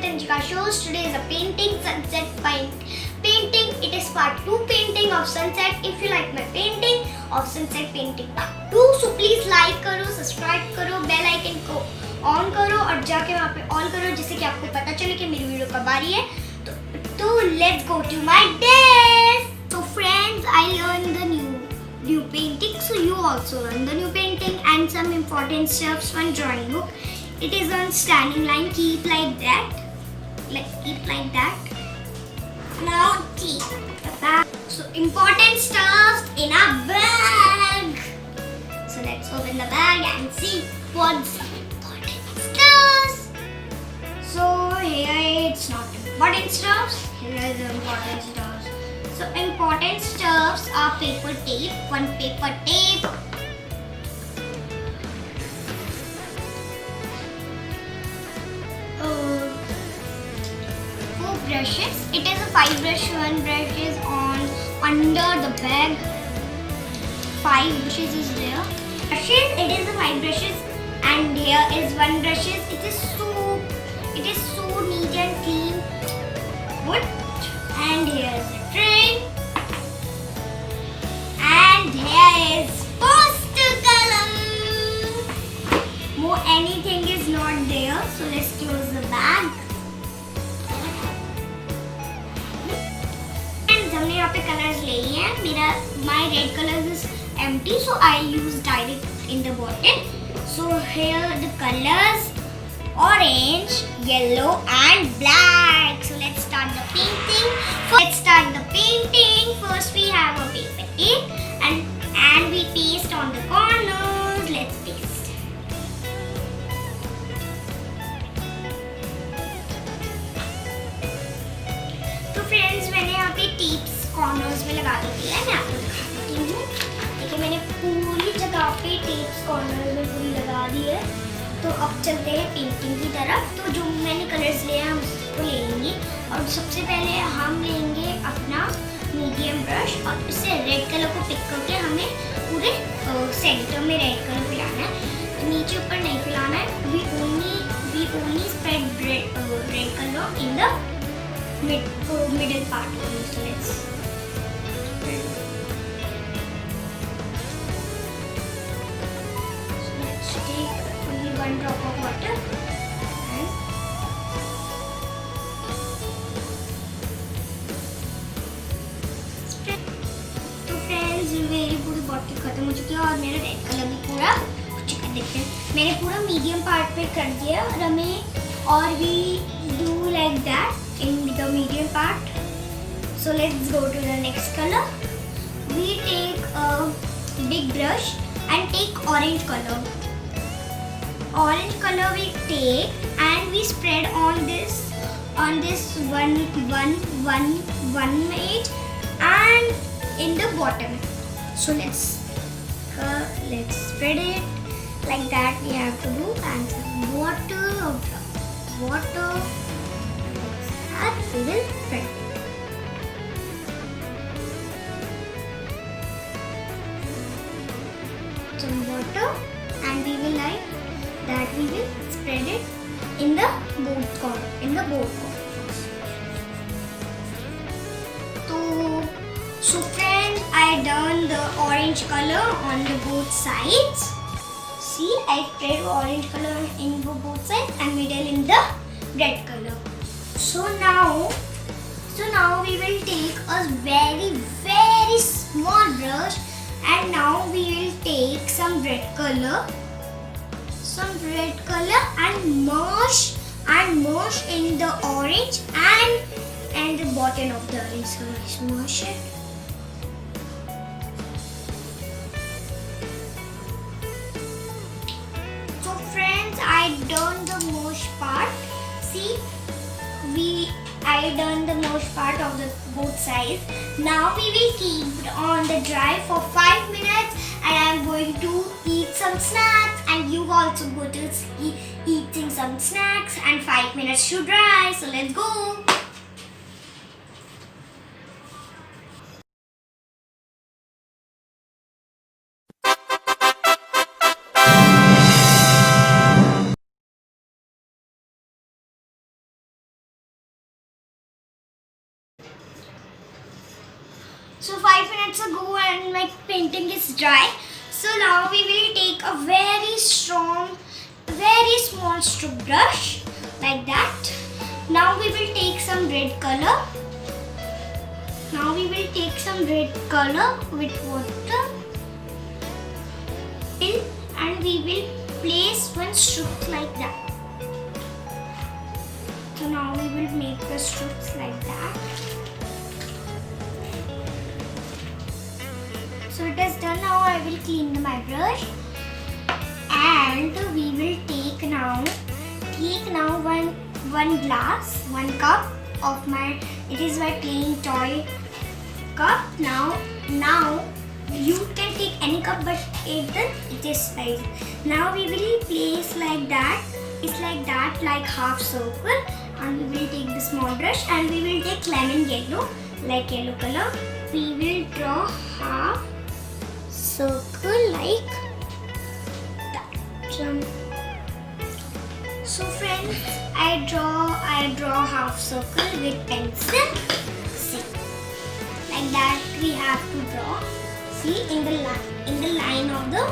Tanjika shows. Today is a painting, sunset painting. It is part 2 painting of sunset. If you like my painting of sunset painting part 2, so please like करो, subscribe करो, bell icon को on करो और जाके वहाँ पे all करो जिससे कि आपको पता चले कि मेरी वीडियो कब आ रही है. तो let's go to my desk. So friends, I learned the new painting. So you also learn the new painting and some important steps from drawing book. It is on standing line. Keep like that. Keep like that. Now keep the bag. So important stuff in a bag. So let's open the bag and see what's important stuff. So here it's not important stuff. Here is the important stuff. So important stuffs are paper tape. One paper tape. 4 brushes. It is a 5 brush. One brush is under the bag. 5 brushes is there. Brushes. It is a 5 brushes, and here is 1 brushes. It is so neat and clean. Good. And here is a tray. And here is poster column. More anything is not there. So let's close the bag. हमने यहाँ पे colours ले लिए हैं. मेरा my red colors is empty, so I use direct in the bottle. So here the colors orange, yellow and black. So let's start the painting. First we have a paper tape and we paste on the corners. Let's paste. तो friends मैंने यहाँ पे tips corners में लगा दी है. मैं आपको दिखा देती हूँ. देखिए मैंने पूरी जगह पे टिप्स कॉर्नर में पूरी लगा दी है. तो अब चलते हैं पेंटिंग की तरफ. तो जो मैंने कलर्स लिए हैं हम उसको ले लेंगे. और सबसे पहले हम लेंगे अपना मीडियम ब्रश और इससे रेड कलर को पिक करके हमें पूरे सेंटर में रेड कलर फैलाना है. तो नीचे ऊपर नहीं फैलाना है. We only spread red colour in the middle part only. So let's take only 1 drop of water and spread. तो फ्रेंड्स मेरी पूरी बॉटल खत्म हो चुकी है और मेरा रेड कलर भी पूरा हो चुका है. देखते हैं मैंने पूरा मीडियम पार्ट पे कर दिया और हमें और भी do like that in the medium part. So let's go to the next color. We take a big brush and take orange color. Orange color we take and we spread on this one edge and in the bottom. So let's spread it like that. We have to do and some water. We will spread some water and we will like that. We will spread it in the both corner. So friends, I done the orange color on the both sides. See, I spread orange color in both sides and middle in the red color. So now we will take a very small brush and now we will take some red color and merge in the orange and the bottom of the orange. So let's merge it. So friends, I done the merge part. See, I done the most part of the both sides. Now we will keep it on the dry for 5 minutes and I am going to eat some snacks and you also go to eating some snacks and 5 minutes to dry. So let's go. minutes ago and my painting is dry. So now we will take a very strong, very small stroke brush like that. Now we will take some red color. Now we will take some red color with water and we will place one stroke like that. So now we will make the strokes like that. So it is done. Now I will clean my brush and we will take now one cup of my, it is my plain toy cup. Now you can take any cup, but it is size. Now we will place like that. It's like that, like half circle, and we will take the small brush and we will take lemon yellow, like yellow color. We will draw half circle like that. So friends, I draw half circle with pencil. See, like that we have to draw. See, in the line of the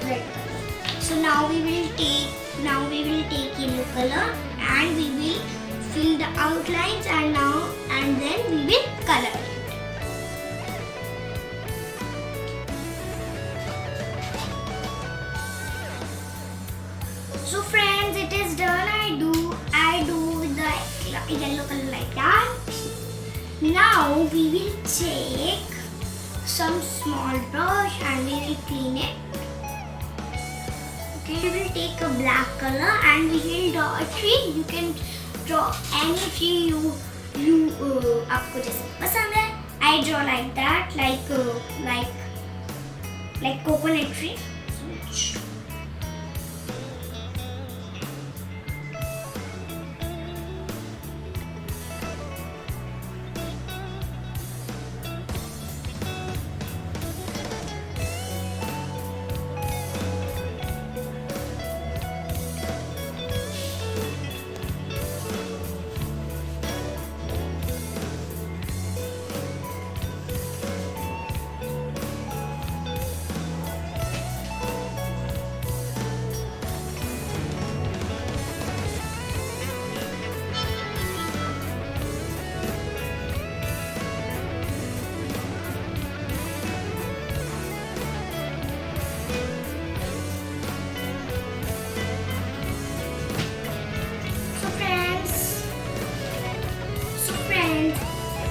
red color. So now we will take yellow color and we will fill the outlines and then we will color it. So friends, it is done. I do with the yellow color like that. Now we will take some small brush and we will clean it. Okay, we will take a black color and we will draw a tree. You can draw any tree you आपको जैसे पसंद है. I draw like that, like coconut tree.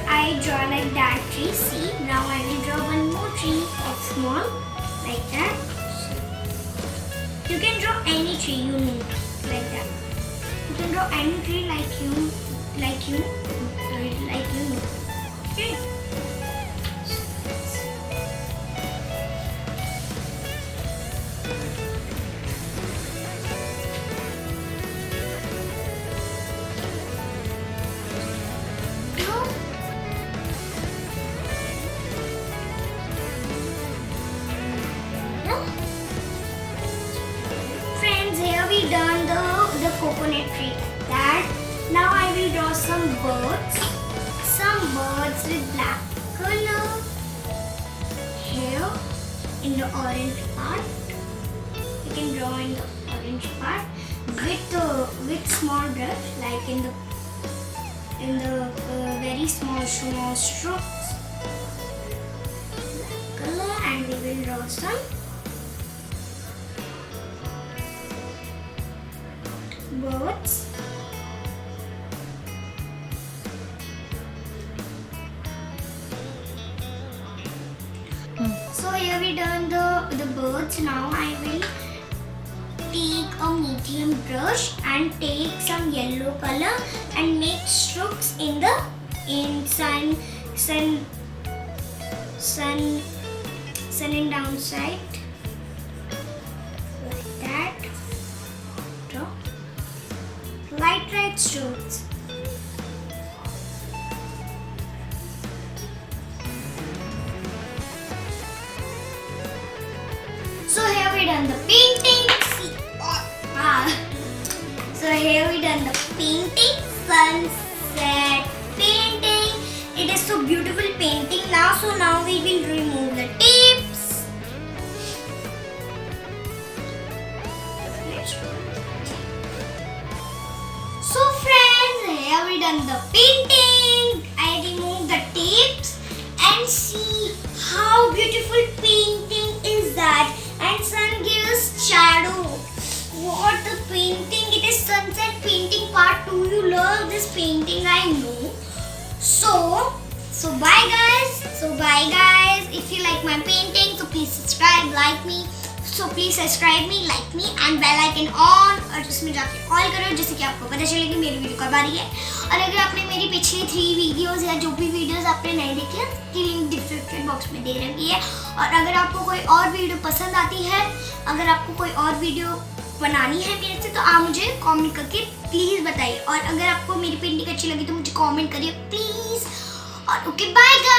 I draw like that tree. See, now I will draw one more tree of small like that. You can draw any tree you need like that. You can draw any tree like you need. Okay. We done the coconut tree like that. Now I will draw some birds with black color here in the orange part. You can draw in the orange part with small brush, like in the very small strokes. Black color, and we will draw some birds. So here we done the birds. Now I will take a medium brush and take some yellow color and make strokes in sun and downside like that. Draw light strokes. So here we done the painting. So here we done the painting, sunset painting. It is so beautiful painting now. So now we will remove done the painting. I removed the tapes and see how beautiful painting is that. And sun gives shadow. What the painting? It is sunset painting part 2. You love this painting, I know. So bye guys. If you like my painting, so please subscribe, like me. So please subscribe me, like me and bell icon on और उसमें जाके all करो जिससे कि आपको पता चले कि मेरी वीडियो कब आ रही है। और अगर आपने मेरी पिछली 3 वीडियोस या जो भी वीडियोस आपने नहीं देखी है उसकी लिंक डिस्क्रिप्शन बॉक्स में दे रखी है। और अगर आपको कोई और वीडियो पसंद आती है, अगर आपको कोई और वीडियो बनानी है मेरे से, तो आप मुझे कमेंट करके प्लीज़ बताइए। और अगर आपको मेरी पेंटिंग अच्छी लगी तो मुझे कमेंट करिए प्लीज़। और ओके बाय गाइस।